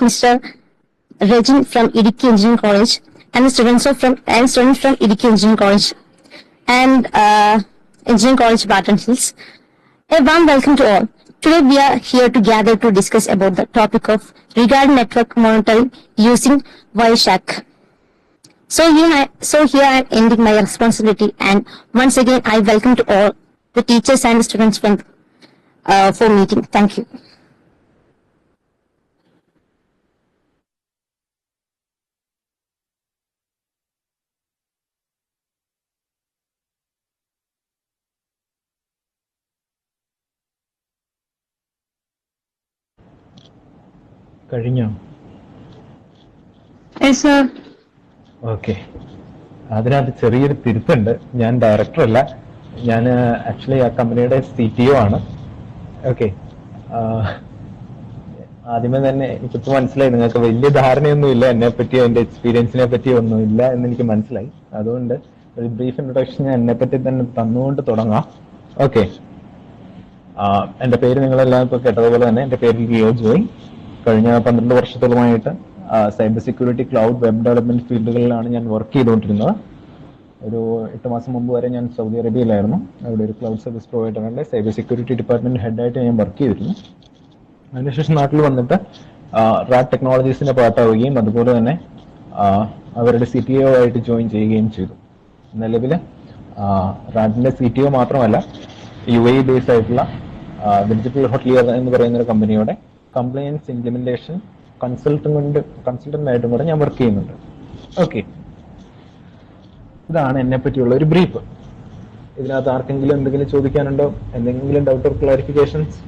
Mr. Regin from Idiki Engineering College and the students from Idiki Engineering College and Engineering College Barton Hills. A warm welcome to all. Today we are here to gather to discuss about the topic of regarding network monitoring using Wireshark. So here I am ending my responsibility, and once again I welcome to all the teachers and the students for meeting. Thank you. കഴിഞ്ഞോ? Okay. അതിനകത്ത് ചെറിയൊരു തിരുത്തുണ്ട്. ഞാൻ director അല്ല, ഞാൻ actually ആ കമ്പനിയുടെ CTO ആണ്. Okay. ആദ്യമേ തന്നെ എനിക്കിപ്പോൾ മനസ്സിലായി നിങ്ങൾക്ക് വലിയ ധാരണയൊന്നുമില്ല എന്നെ പറ്റിയോ എൻ്റെ എക്സ്പീരിയൻസിനെ പറ്റിയോ ഒന്നും ഇല്ല എന്ന് എനിക്ക് മനസ്സിലായി. അതുകൊണ്ട് ഒരു ബ്രീഫ് ഇൻട്രൊഡക്ഷൻ ഞാൻ എന്നെ പറ്റി തന്നെ തന്നുകൊണ്ട് തുടങ്ങാം. ഓക്കെ. എൻ്റെ പേര് നിങ്ങളെല്ലാം ഇപ്പോൾ കേട്ടതുപോലെ തന്നെ എൻ്റെ പേര് ലിയോ ജോയ്. കഴിഞ്ഞ 12 വർഷത്തോളമായിട്ട് cyber security, cloud, web development ഫീൽഡുകളിലാണ് ഞാൻ വർക്ക് ചെയ്തുകൊണ്ടിരുന്നത്. ഒരു 8 മാസം മുമ്പ് വരെ ഞാൻ സൗദി അറേബ്യയിലായിരുന്നു. അവിടെ ഒരു ക്ലൗഡ് സർവീസ് പ്രൊവൈഡറിന്റെ സൈബർ സെക്യൂരിറ്റി ഡിപ്പാർട്ട്മെന്റ് ഹെഡായിട്ട് ഞാൻ വർക്ക് ചെയ്തിരുന്നു. അതിനുശേഷം നാട്ടിൽ വന്നിട്ട് റാഡ് ടെക്നോളജീസിന്റെ പാർട്ടാവുകയും അതുപോലെ തന്നെ അവരുടെ CTO ആയിട്ട് ജോയിൻ ചെയ്യുകയും ചെയ്തു. നിലവിൽ റാഡിന്റെ CTO മാത്രമല്ല, UAE ബേസ്ഡ് ആയിട്ടുള്ള ഡിജിറ്റൽ ഹോട്ട്ലിയർ എന്ന് പറയുന്ന ഒരു കമ്പനിയുടെ കംപ്ലയൻസ് ഇംപ്ലിമെന്റേഷൻ കൺസൾട്ടന്റ് ആയിട്ടും കൂടെ ഞാൻ വർക്ക് ചെയ്യുന്നുണ്ട്. ഓക്കെ. ഇതാണ് എന്നെ പറ്റിയുള്ള ഒരു ബ്രീഫ്. ഇതിനകത്ത് ആർക്കെങ്കിലും എന്തെങ്കിലും ചോദിക്കാനുണ്ടോ? എന്തെങ്കിലും ഡൗട്ട് ഓർ ക്ലാരിഫിക്കേഷൻസ്?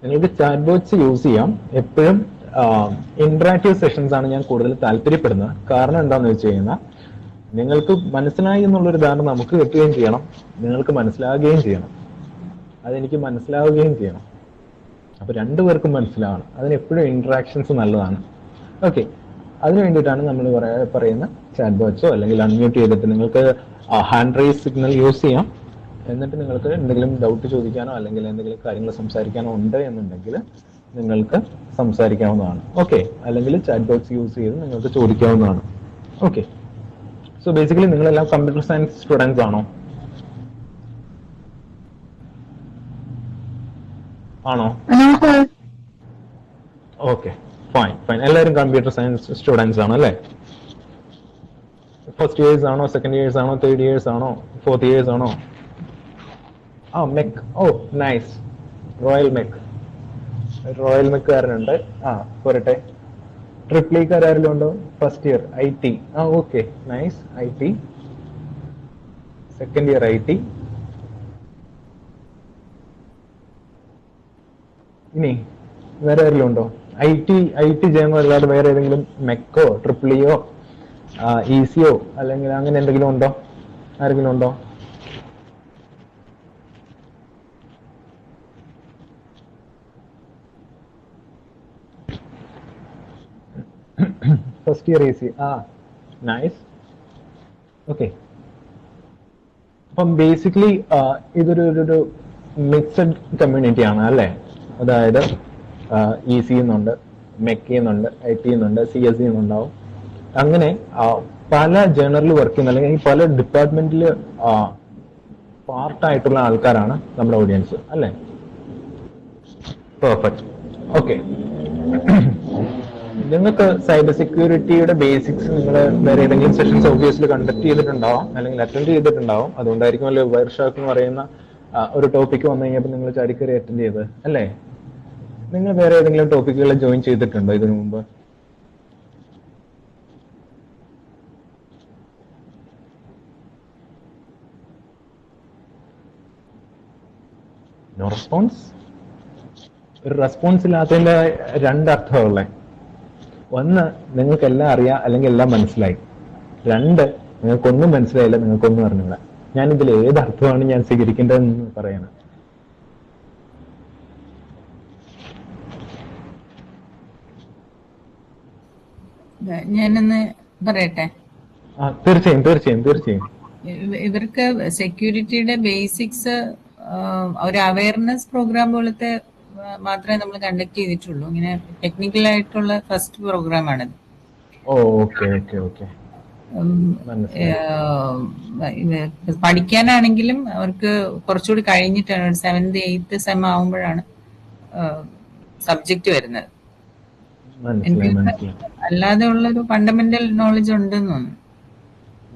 നിങ്ങൾക്ക് ചാറ്റ് ബോട്ട്സ് യൂസ് ചെയ്യാം. എപ്പോഴും ഇന്ററാക്റ്റീവ് സെഷൻസ് ആണ് ഞാൻ കൂടുതൽ താല്പര്യപ്പെടുന്നത്. കാരണം എന്താണെന്ന് വെച്ച് കഴിഞ്ഞാൽ നിങ്ങൾക്ക് മനസ്സിലായി എന്നുള്ളൊരു ധാരണ നമുക്ക് കിട്ടുകയും ചെയ്യണം, നിങ്ങൾക്ക് മനസ്സിലാകുകയും ചെയ്യണം, അതെനിക്ക് മനസ്സിലാവുകയും ചെയ്യണം. അപ്പൊ രണ്ടുപേർക്കും മനസ്സിലാവണം. അതിനെപ്പോഴും ഇന്ററാക്ഷൻസ് നല്ലതാണ്. ഓക്കെ. അതിനു വേണ്ടിയിട്ടാണ് നമ്മൾ പറയുന്ന ചാറ്റ് ബോട്ട്സോ അല്ലെങ്കിൽ അൺമ്യൂട്ട് ചെയ്തിട്ട് നിങ്ങൾക്ക് ഹാൻഡ് റൈസ് സിഗ്നൽ യൂസ് ചെയ്യാം. എന്നിട്ട് നിങ്ങൾക്ക് എന്തെങ്കിലും ഡൗട്ട് ചോദിക്കാനോ അല്ലെങ്കിൽ എന്തെങ്കിലും കാര്യങ്ങൾ സംസാരിക്കാനോ ഉണ്ട് എന്നുണ്ടെങ്കിൽ നിങ്ങൾക്ക് സംസാരിക്കാവുന്നതാണ്. ഓക്കെ. അല്ലെങ്കിൽ ചാറ്റ് ബോക്സ് യൂസ് ചെയ്ത് നിങ്ങൾക്ക് ചോദിക്കാവുന്നതാണ്. ഓക്കെ. സോ ബേസിക്കലി നിങ്ങളെല്ലാം കമ്പ്യൂട്ടർ സയൻസ് സ്റ്റുഡൻസ് ആണോ? ആണോ? Okay, fine. എല്ലാവരും കമ്പ്യൂട്ടർ സയൻസ് സ്റ്റുഡൻസ് ആണ് അല്ലേ? ഫസ്റ്റ് ഇയേഴ്സ് ആണോ, സെക്കൻഡ് ഇയേഴ്സ് ആണോ, തേർഡ് ഇയേഴ്സ് ആണോ, ഫോർത്ത് ഇയേഴ്സ് ആണോ? മെക്. നൈസ്. റോയൽ മെക്കാരനുണ്ട്. പോരട്ടെ. ട്രിപ്ലിക്കാരും ഉണ്ടോ? First year IT. Okay, nice. IT. Second year IT. ഇനി വേറെ ആരെങ്കിലും ഉണ്ടോ? IT ചെയ്യുന്ന അല്ലാതെ വേറെ ഏതെങ്കിലും മെക്കോ, ട്രിപ്പിളിയോ, ECO അല്ലെങ്കിൽ അങ്ങനെ എന്തെങ്കിലും ഉണ്ടോ? ആരെങ്കിലും ഉണ്ടോ? First year EC. Nice. Okay. അപ്പം ബേസിക്കലി ഇതൊരു മിക്സഡ് കമ്മ്യൂണിറ്റി ആണ് അല്ലേ? അതായത് EC എന്നുണ്ട്, മെക്ക് എന്നുണ്ട്, IT എന്നുണ്ട്, CSE എന്നുണ്ടാവും. അങ്ങനെ പല ജേണറിൽ വർക്ക് ചെയ്യുന്ന അല്ലെങ്കിൽ പല ഡിപ്പാർട്ട്മെന്റിൽ പാർട്ടായിട്ടുള്ള ആൾക്കാരാണ് നമ്മുടെ ഓഡിയൻസ് അല്ലേ? പെർഫെക്റ്റ്. ഓക്കെ. നിങ്ങൾക്ക് സൈബർ സെക്യൂരിറ്റിയുടെ ബേസിക്സ് നിങ്ങൾ വേറെ ഏതെങ്കിലും സെഷൻസ് ഓബ്വിയസ്ലി കണ്ടക്ട് ചെയ്തിട്ടുണ്ടാവും അല്ലെങ്കിൽ അറ്റൻഡ് ചെയ്തിട്ടുണ്ടാവും. അതുകൊണ്ടായിരിക്കും അല്ലെ വയർഷാർക്ക് എന്ന് പറയുന്ന ഒരു ടോപ്പിക്ക് വന്നു കഴിഞ്ഞപ്പോൾ നിങ്ങൾ ചാടിക്കറി അറ്റൻഡ് ചെയ്ത് അല്ലേ? നിങ്ങൾ വേറെ ഏതെങ്കിലും ടോപ്പിക്കുകളിൽ ജോയിൻ ചെയ്തിട്ടുണ്ടോ ഇതിനു മുമ്പ്? No response. ഒരു റെസ്പോൺസ് ഇല്ലാത്തതിന്റെ രണ്ടർത്ഥമുള്ളേ. ഒന്ന്, നിങ്ങൾക്കെല്ലാം അറിയാം അല്ലെങ്കിൽ എല്ലാം മനസ്സിലായി. രണ്ട്, നിങ്ങൾക്കൊന്നും മനസ്സിലായില്ല, നിങ്ങൾക്കൊന്നും അറിഞ്ഞില്ല. ഞാനിതിൽ ഏതർത്ഥമാണ് ഞാൻ സ്വീകരിക്കേണ്ടതെന്ന് പറയണം. ഞാനൊന്ന് പറയട്ടെ? തീർച്ചയായും. ഇവർക്ക് സെക്യൂരിറ്റിയുടെ ബേസിക്സ് ഒരു അവയർനെസ് പ്രോഗ്രാം പോലത്തെ മാത്രമേ നമ്മൾ കണ്ടക്ട് ചെയ്തിട്ടുള്ളൂ. ഇങ്ങനെ ടെക്നിക്കൽ ആയിട്ടുള്ള ഫസ്റ്റ് പ്രോഗ്രാമാണിത്. പഠിക്കാനാണെങ്കിലും അവർക്ക് കുറച്ചുകൂടി കഴിഞ്ഞിട്ടാണ് 7th 8th സെം ആവുമ്പോഴാണ് സബ്ജക്ട് വരുന്നത്. അല്ലാതെ ഉള്ളൊരു ഫണ്ടമെന്റൽ നോളജ് ഉണ്ടെന്ന് തോന്നുന്നു.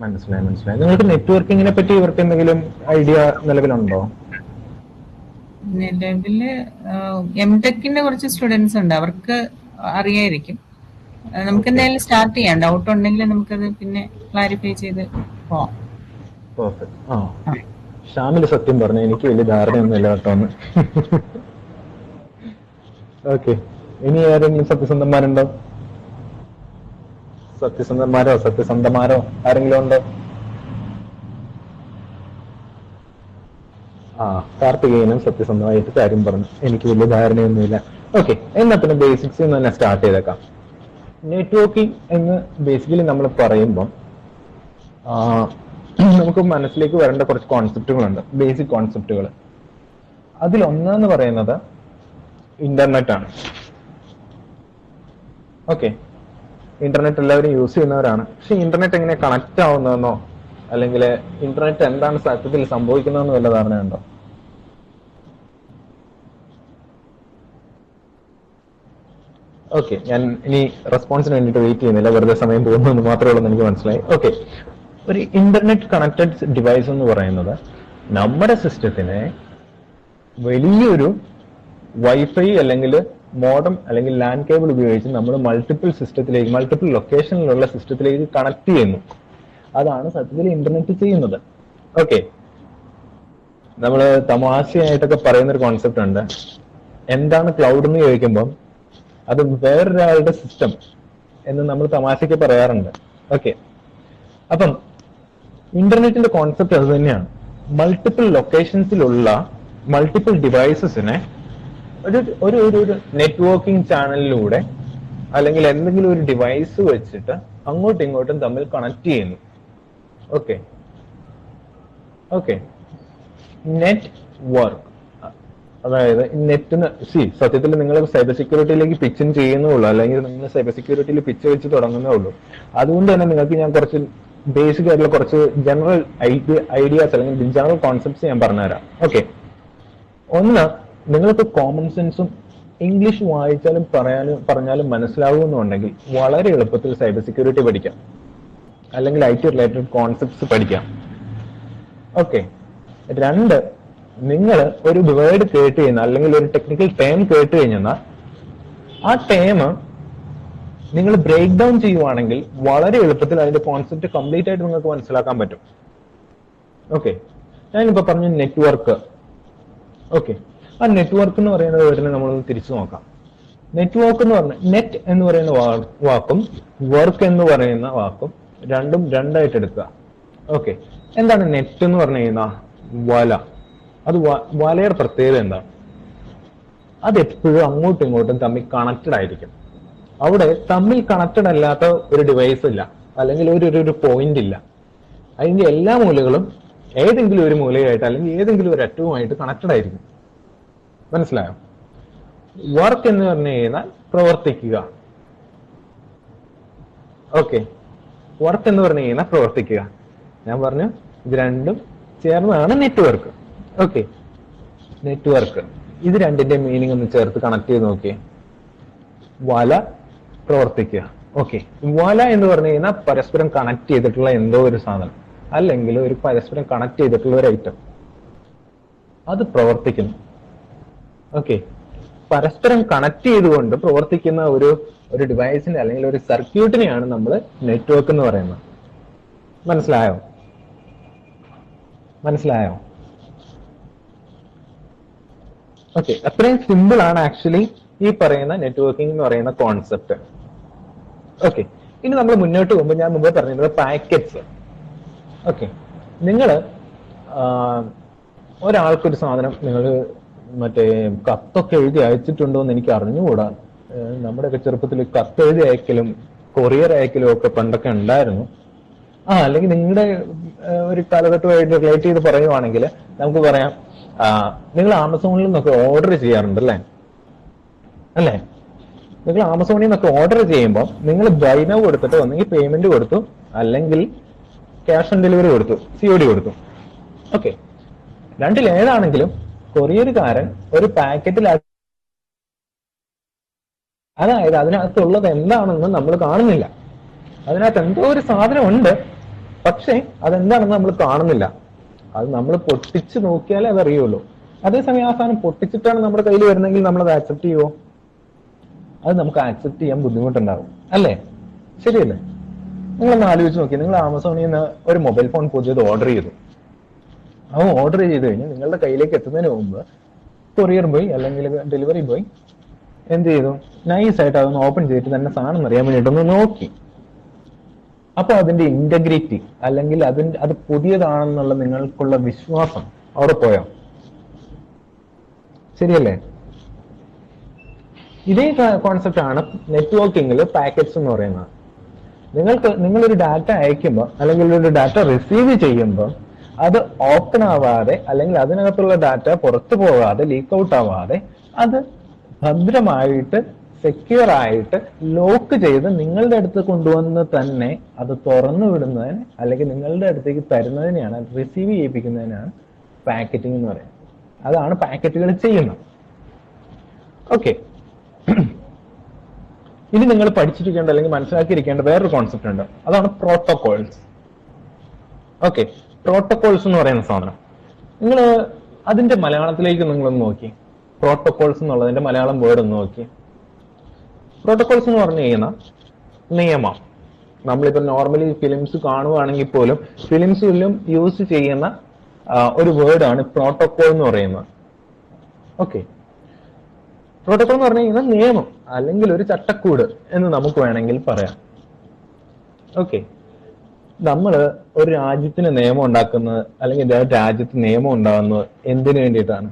മനസ്സിലായി. നിങ്ങൾക്ക് നെറ്റ്വർക്കിങ്ങിനെ പറ്റി ഇവർക്ക് എന്തെങ്കിലും ഐഡിയ നിലവിലുണ്ടോ? നിലവില് എംടെക്കിന്റെ കുറച്ച് സ്റ്റുഡൻസ് ഉണ്ട്, അവർക്ക് അറിയായിരിക്കും. നമുക്ക് എന്തായാലും സ്റ്റാർട്ട് ചെയ്യാം. ഡൗട്ട് ഉണ്ടെങ്കിൽ നമുക്കത് പിന്നെ ക്ലാരിഫൈ ചെയ്ത് പോവാം. ഷാമില് സത്യം പറഞ്ഞു, എനിക്ക് വലിയ ധാരണയൊന്നുമില്ല കേട്ടോന്ന്. ഓക്കെ, ഇനി ആരെങ്കിലും സത്യസന്ധന്മാരുണ്ടോ? സത്യസന്ധന്മാരോ ആരെങ്കിലും ഉണ്ടോ? കാർത്തികേയനും സത്യസന്ധമായിട്ട് കാര്യം പറഞ്ഞു, എനിക്ക് വലിയ ധാരണയൊന്നുമില്ല. ഓക്കെ, എന്നാ പിന്നെ ബേസിക്സ് തന്നെ സ്റ്റാർട്ട് ചെയ്തേക്കാം. നെറ്റ്വർക്കിംഗ് എന്ന് ബേസിക്കലി നമ്മൾ പറയുമ്പം നമുക്ക് മനസ്സിലേക്ക് വരേണ്ട കുറച്ച് കോൺസെപ്റ്റുകളുണ്ട്, ബേസിക് കോൺസെപ്റ്റുകൾ. അതിലൊന്നെന്ന് പറയുന്നത് ഇന്റർനെറ്റ് ആണ്. ഓക്കെ, ഇന്റർനെറ്റ് എല്ലാവരും യൂസ് ചെയ്യുന്നവരാണ്. പക്ഷെ ഇന്റർനെറ്റ് എങ്ങനെ കണക്ട് ആവുന്നതെന്നോ അല്ലെങ്കിൽ ഇന്റർനെറ്റ് എന്താണ് സത്യത്തിൽ സംഭവിക്കുന്നതെന്നോ വല്ല ധാരണയുണ്ടോ? ഓക്കെ, ഞാൻ ഇനി റെസ്പോൺസിന് വേണ്ടിയിട്ട് വെയിറ്റ് ചെയ്യുന്നില്ല, വെറുതെ സമയം പോകുന്നതെന്ന് മാത്രമേ ഉള്ളൂ, എനിക്ക് മനസ്സിലായി. ഓക്കെ, ഒരു ഇന്റർനെറ്റ് കണക്റ്റഡ് ഡിവൈസ് എന്ന് പറയുന്നത് നമ്മുടെ സിസ്റ്റത്തിനെ വലിയൊരു വൈഫൈ അല്ലെങ്കിൽ മോഡം അല്ലെങ്കിൽ ലാൻഡ് കേബിൾ ഉപയോഗിച്ച് നമ്മൾ മൾട്ടിപ്പിൾ ലൊക്കേഷനിലുള്ള സിസ്റ്റത്തിലേക്ക് കണക്ട് ചെയ്യുന്നു. അതാണ് സത്യത്തിൽ ഇന്റർനെറ്റ് ചെയ്യുന്നത്. ഓക്കെ, നമ്മൾ തമാശയായിട്ടൊക്കെ പറയുന്നൊരു കോൺസെപ്റ്റ് ഉണ്ട്, എന്താണ് ക്ലൗഡ് എന്ന് ചോദിക്കുമ്പം അത് വേറൊരാളുടെ സിസ്റ്റം എന്ന് നമ്മൾ തമാശയ്ക്ക് പറയാറുണ്ട്. ഓക്കെ, അപ്പം ഇന്റർനെറ്റിന്റെ കോൺസെപ്റ്റ് അത് തന്നെയാണ്. മൾട്ടിപ്പിൾ ലൊക്കേഷൻസിലുള്ള മൾട്ടിപ്പിൾ ഡിവൈസസിനെ ഒരു നെറ്റ്വർക്കിംഗ് ചാനലിലൂടെ അല്ലെങ്കിൽ എന്തെങ്കിലും ഒരു ഡിവൈസ് വെച്ചിട്ട് അങ്ങോട്ടും ഇങ്ങോട്ടും തമ്മിൽ കണക്ട് ചെയ്യുന്നു. ഓക്കെ, നെറ്റ്വർക്ക് അതായത് നെറ്റിന് സത്യത്തിൽ നിങ്ങൾ സൈബർ സെക്യൂരിറ്റിയിലേക്ക് പിച്ച് ചെയ്യുന്നുള്ളൂ, അല്ലെങ്കിൽ നിങ്ങൾ സൈബർ സെക്യൂരിറ്റിയിൽ പിച്ച് വെച്ച് തുടങ്ങുന്നേ ഉള്ളൂ. അതുകൊണ്ട് തന്നെ നിങ്ങൾക്ക് ഞാൻ കുറച്ച് ബേസിക് ആയിട്ടുള്ള കുറച്ച് ജനറൽ ഐഡിയാസ് അല്ലെങ്കിൽ ജനറൽ കോൺസെപ്റ്റ്സ് ഞാൻ പറഞ്ഞുതരാം. ഓക്കെ, ഒന്ന്, നിങ്ങൾക്ക് കോമൺ സെൻസും ഇംഗ്ലീഷ് വായിച്ചാലും പറഞ്ഞാലും മനസ്സിലാവുന്നുണ്ടെങ്കിൽ വളരെ എളുപ്പത്തിൽ സൈബർ സെക്യൂരിറ്റി പഠിക്കാം, അല്ലെങ്കിൽ IT റിലേറ്റഡ് കോൺസെപ്റ്റ്സ് പഠിക്കാം. ഓക്കെ, രണ്ട്, നിങ്ങൾ ഒരു വേർഡ് കേട്ട് കഴിഞ്ഞാൽ അല്ലെങ്കിൽ ഒരു ടെക്നിക്കൽ ടേം കേട്ട് കഴിഞ്ഞാൽ ആ ടേം നിങ്ങൾ ബ്രേക്ക് ഡൗൺ ചെയ്യുവാണെങ്കിൽ വളരെ എളുപ്പത്തിൽ അതിന്റെ കോൺസെപ്റ്റ് കംപ്ലീറ്റ് ആയിട്ട് നിങ്ങൾക്ക് മനസ്സിലാക്കാൻ പറ്റും. ഓക്കെ, ഞാനിപ്പോ പറഞ്ഞു നെറ്റ്വർക്ക്. ഓക്കെ, ആ നെറ്റ്വർക്ക് എന്ന് പറയുന്ന വേർഡിനെ നമ്മളൊന്ന് തിരിച്ചു നോക്കാം. നെറ്റ്വർക്ക് എന്ന് പറഞ്ഞ നെറ്റ് എന്ന് പറയുന്ന വാക്കും വർക്ക് എന്ന് പറയുന്ന വാക്കും രണ്ടും രണ്ടായിട്ട് എടുക്കുക. ഓക്കെ, എന്താണ് നെറ്റ് എന്ന് പറഞ്ഞു കഴിഞ്ഞാൽ വല. അത് വലയുടെ പ്രത്യേകത എന്താണ്? അതെപ്പോഴും അങ്ങോട്ടും ഇങ്ങോട്ടും തമ്മിൽ കണക്റ്റഡ് ആയിരിക്കും. അവിടെ തമ്മിൽ കണക്റ്റഡ് അല്ലാത്ത ഒരു ഡിവൈസ് ഇല്ല, അല്ലെങ്കിൽ ഒരു പോയിന്റ് ഇല്ല. അതിന്റെ എല്ലാ മൂലകളും ഏതെങ്കിലും ഒരു മൂലയായിട്ട് അല്ലെങ്കിൽ ഏതെങ്കിലും ഒരു അറ്റവുമായിട്ട് കണക്റ്റഡ് ആയിരിക്കും. മനസ്സിലായോ? വർക്ക് എന്ന് പറഞ്ഞു കഴിഞ്ഞാൽ പ്രവർത്തിക്കുക. ഓക്കെ, വർക്ക് എന്ന് പറഞ്ഞു കഴിഞ്ഞാൽ പ്രവർത്തിക്കുക. ഞാൻ പറഞ്ഞു ഇത് രണ്ടും ചേർന്നതാണ് നെറ്റ്വർക്ക്. ഓക്കെ, നെറ്റ്വർക്ക്, ഇത് രണ്ടിന്റെ മീനിങ് ഒന്ന് ചേർത്ത് കണക്ട് ചെയ്ത് നോക്കിയേ. വല, പ്രവർത്തിക്കുക. ഓക്കെ, വല എന്ന് പറഞ്ഞു കഴിഞ്ഞാൽ പരസ്പരം കണക്ട് ചെയ്തിട്ടുള്ള എന്തോ ഒരു സാധനം, അല്ലെങ്കിൽ ഒരു പരസ്പരം കണക്ട് ചെയ്തിട്ടുള്ള ഒരു ഐറ്റം, അത് പ്രവർത്തിക്കുന്നു. ഓക്കെ, പരസ്പരം കണക്ട് ചെയ്തുകൊണ്ട് പ്രവർത്തിക്കുന്ന ഒരു ഡിവൈസിനെ അല്ലെങ്കിൽ ഒരു സർക്യൂട്ടിനെയാണ് നമ്മൾ നെറ്റ്വർക്ക് എന്ന് പറയുന്നത്. മനസ്സിലായോ? ഓക്കെ, അത്രയും സിമ്പിൾ ആണ് ആക്ച്വലി ഈ പറയുന്ന നെറ്റ്വർക്കിംഗ് എന്ന് പറയുന്ന കോൺസെപ്റ്റ്. ഓക്കെ, ഇനി നമ്മൾ മുന്നോട്ട് പോകുമ്പോൾ ഞാൻ മുമ്പ് പറഞ്ഞിരുന്നത് പാക്കറ്റ്സ്. ഓക്കെ, നിങ്ങൾ ഒരാൾക്കൊരു സാധനം നിങ്ങൾ മറ്റേ കത്തൊക്കെ എഴുതി അയച്ചിട്ടുണ്ടോ എന്ന് എനിക്ക് അറിഞ്ഞുകൂടാ. നമ്മുടെയൊക്കെ ചെറുപ്പത്തിൽ കത്ത് എഴുതി അയക്കലും കൊറിയർ അയക്കലും ഒക്കെ പണ്ടൊക്കെ ഉണ്ടായിരുന്നു. അല്ലെങ്കിൽ നിങ്ങളുടെ ഒരു കാലഘട്ടമായിട്ട് റിലേറ്റ് ചെയ്ത് പറയുവാണെങ്കിൽ നമുക്ക് പറയാം, നിങ്ങൾ ആമസോണിൽ നിന്നൊക്കെ ഓർഡർ ചെയ്യാറുണ്ട് അല്ലേ? അല്ലേ? നിങ്ങൾ ആമസോണിൽ നിന്നൊക്കെ ഓർഡർ ചെയ്യുമ്പോൾ നിങ്ങൾ ബൈ നൗ കൊടുത്തിട്ട് ഒന്നെങ്കിൽ പേയ്മെന്റ് കൊടുത്തു, അല്ലെങ്കിൽ ക്യാഷ് ഓൺ ഡെലിവറി കൊടുത്തു, COD കൊടുത്തു. ഓക്കെ, രണ്ടിൽ ഏതാണെങ്കിലും കൊറിയറുകാരൻ ഒരു പാക്കറ്റിൽ, അതായത് അതിനകത്തുള്ളത് എന്താണെന്ന് നമ്മൾ കാണുന്നില്ല. അതിനകത്ത് എന്തോ ഒരു സാധനം ഉണ്ട്, പക്ഷെ അതെന്താണെന്ന് നമ്മൾ കാണുന്നില്ല. അത് നമ്മൾ പൊട്ടിച്ച് നോക്കിയാലേ അതറിയുള്ളൂ. അതേസമയം ആ സാധനം പൊട്ടിച്ചിട്ടാണ് നമ്മുടെ കയ്യിൽ വരുന്നെങ്കിൽ നമ്മളത് ആക്സെപ്റ്റ് ചെയ്യുമോ? അത് നമുക്ക് ആക്സെപ്റ്റ് ചെയ്യാൻ ബുദ്ധിമുട്ടുണ്ടാവും, അല്ലേ? ശരിയല്ലേ? നിങ്ങളൊന്ന് ആലോചിച്ച് നോക്കി. നിങ്ങൾ ആമസോണിൽ നിന്ന് ഒരു മൊബൈൽ ഫോൺ പുതിയത് ഓർഡർ ചെയ്തു. അത് ഓർഡർ ചെയ്ത് കഴിഞ്ഞ് നിങ്ങളുടെ കയ്യിലേക്ക് എത്തുന്നതിന് മുമ്പ് കൊറിയർ ബോയ് അല്ലെങ്കിൽ ഡെലിവറി ബോയ് എന്ത് ചെയ്തു? നൈസായിട്ട് അതൊന്ന് ഓപ്പൺ ചെയ്തിട്ട് തന്നെ സാധനം അറിയാൻ വേണ്ടിയിട്ടൊന്ന് നോക്കി. അപ്പൊ അതിന്റെ ഇന്റഗ്രിറ്റി അല്ലെങ്കിൽ അത് പുതിയതാണെന്നുള്ള നിങ്ങൾക്കുള്ള വിശ്വാസം അവിടെ പോയോ? ശരിയല്ലേ? ഇതേ കോൺസെപ്റ്റ് ആണ് നെറ്റ്വർക്കിംഗിൽ പാക്കറ്റ്സ് എന്ന് പറയുന്നത്. നിങ്ങളൊരു ഡാറ്റ അയക്കുമ്പോൾ അല്ലെങ്കിൽ ഒരു ഡാറ്റ റിസീവ് ചെയ്യുമ്പോൾ അത് ഓപ്പൺ ആവാതെ അല്ലെങ്കിൽ അതിനകത്തുള്ള ഡാറ്റ പുറത്തു പോകാതെ ലീക്ക് ഔട്ട് ആവാതെ അത് ഭദ്രമായിട്ട് സെക്യൂർ ആയിട്ട് ലോക്ക് ചെയ്ത് നിങ്ങളുടെ അടുത്ത് കൊണ്ടുവന്ന് തന്നെ അത് തുറന്നു വിടുന്നതിന് അല്ലെങ്കിൽ നിങ്ങളുടെ അടുത്തേക്ക് തരുന്നതിനെയാണ്, റിസീവ് ചെയ്യിപ്പിക്കുന്നതിനാണ് പാക്കറ്റിംഗ് എന്ന് പറയുന്നത്. അതാണ് പാക്കറ്റുകൾ ചെയ്യുന്നത്. ഓക്കെ, ഇനി നിങ്ങൾ പഠിച്ചിരിക്കേണ്ട അല്ലെങ്കിൽ മനസ്സിലാക്കിയിരിക്കേണ്ട വേറൊരു കോൺസെപ്റ്റ് ഉണ്ട്. അതാണ് പ്രോട്ടോകോൾസ്. ഓക്കെ, പ്രോട്ടോകോൾസ് എന്ന് പറയുന്ന സാധനം നിങ്ങൾ അതിന്റെ മലയാളത്തിലേക്ക് നിങ്ങളൊന്ന് നോക്കി. പ്രോട്ടോകോൾസ് എന്നുള്ളതിന്റെ മലയാളം വേർഡ് ഒന്ന് നോക്കി. പ്രോട്ടോകോൾസ് എന്ന് പറഞ്ഞു കഴിഞ്ഞാൽ നിയമം. നമ്മളിപ്പോ നോർമലി ഫിലിംസ് കാണുകയാണെങ്കിൽ പോലും ഫിലിംസിലും യൂസ് ചെയ്യുന്ന ഒരു വേർഡാണ് പ്രോട്ടോകോൾ എന്ന് പറയുന്നത്. ഓക്കെ, പ്രോട്ടോകോൾ എന്ന് പറഞ്ഞു കഴിഞ്ഞാൽ നിയമം അല്ലെങ്കിൽ ഒരു ചട്ടക്കൂട് എന്ന് നമുക്ക് വേണമെങ്കിൽ പറയാം. ഓക്കെ, നമ്മൾ ഒരു രാജ്യത്തിന് നിയമം ഉണ്ടാക്കുന്നത് അല്ലെങ്കിൽ രാജ്യത്ത് നിയമം ഉണ്ടാകുന്നത് എന്തിനു വേണ്ടിയിട്ടാണ്?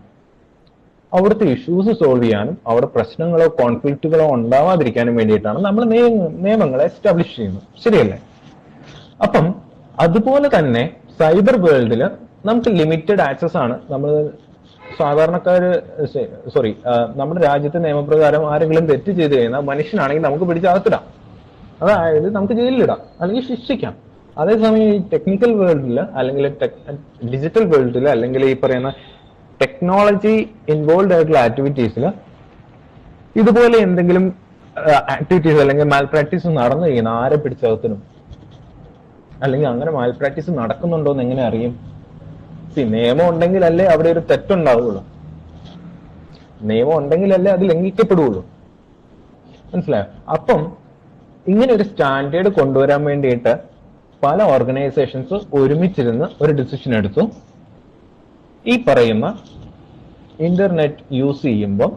അവിടുത്തെ ഇഷ്യൂസ് സോൾവ് ചെയ്യാനും അവിടെ പ്രശ്നങ്ങളോ കോൺഫ്ലിക്റ്റുകളോ ഉണ്ടാവാതിരിക്കാനും വേണ്ടിയിട്ടാണ് നമ്മൾ നിയമങ്ങളെ എസ്റ്റാബ്ലിഷ് ചെയ്യുന്നത്. ശരിയല്ലേ? അപ്പം അതുപോലെ തന്നെ സൈബർ വേൾഡിൽ നമുക്ക് ലിമിറ്റഡ് ആക്സസ് ആണ്. നമ്മൾ സാധാരണക്കാര് നമ്മുടെ രാജ്യത്തെ നിയമപ്രകാരം ആരെങ്കിലും തെറ്റ് ചെയ്ത് കഴിഞ്ഞാൽ മനുഷ്യനാണെങ്കിൽ നമുക്ക് പിടിച്ചകത്തിടാം, അതായത് നമുക്ക് ജയിലിലിടാം അല്ലെങ്കിൽ ശിക്ഷിക്കാം. അതേസമയം ഈ ടെക്നിക്കൽ വേൾഡിൽ അല്ലെങ്കിൽ ഡിജിറ്റൽ വേൾഡിൽ അല്ലെങ്കിൽ ഈ പറയുന്ന ടെക്നോളജി ഇൻവോൾവ് ആയിട്ടുള്ള ആക്ടിവിറ്റീസിൽ ഇതുപോലെ എന്തെങ്കിലും ആക്ടിവിറ്റീസ് അല്ലെങ്കിൽ മാൽ പ്രാക്ടീസ് നടന്നു കഴിയുന്ന ആരെ പിടിച്ചകത്തിനും, അല്ലെങ്കിൽ അങ്ങനെ മാൽ പ്രാക്ടീസ് നടക്കുന്നുണ്ടോ എന്ന് എങ്ങനെ അറിയും? നിയമം ഉണ്ടെങ്കിലല്ലേ അവിടെ ഒരു തെറ്റുണ്ടാവുള്ളൂ. നിയമം ഉണ്ടെങ്കിലല്ലേ അത് ലംഘിക്കപ്പെടുകയുള്ളൂ. മനസ്സിലായോ? അപ്പം ഇങ്ങനെ ഒരു സ്റ്റാൻഡേർഡ് കൊണ്ടുവരാൻ വേണ്ടിയിട്ട് പല ഓർഗനൈസേഷൻസ് ഒരുമിച്ചിരുന്ന് ഒരു ഡിസിഷൻ എടുത്തു. ഈ പറയുന്ന ഇന്റർനെറ്റ് യൂസ് ചെയ്യുമ്പോൾ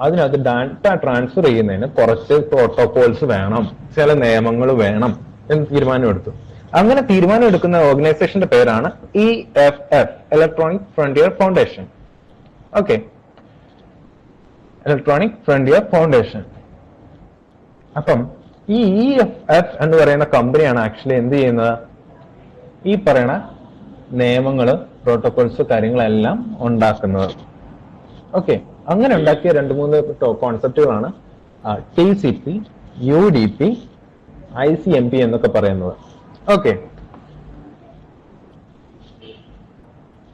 അതിനകത്ത് ഡാറ്റ ട്രാൻസ്ഫർ ചെയ്യുന്നതിന് കുറച്ച് പ്രോട്ടോകോൾസ് വേണം, ചില നിയമങ്ങൾ വേണം എന്ന് തീരുമാനമെടുത്തു. അങ്ങനെ തീരുമാനം എടുക്കുന്ന ഓർഗനൈസേഷന്റെ പേരാണ് EFF, electronic frontier foundation. Okay, electronic frontier foundation. അപ്പം ഈ EFF എന്ന് പറയുന്ന കമ്പനിയാണ് ആക്ച്വലി എന്ത് ചെയ്യുന്നത്? ഈ പറയുന്ന നിയമങ്ങള്, പ്രോട്ടോകോൾസ്, കാര്യങ്ങളെല്ലാം ഉണ്ടാക്കുന്നത്. ഓക്കെ, അങ്ങനെ ഉണ്ടാക്കിയ 2-3 കോൺസെപ്റ്റുകളാണ് TCP, UDP, ICMP എന്നൊക്കെ പറയുന്നത്. ഓക്കെ,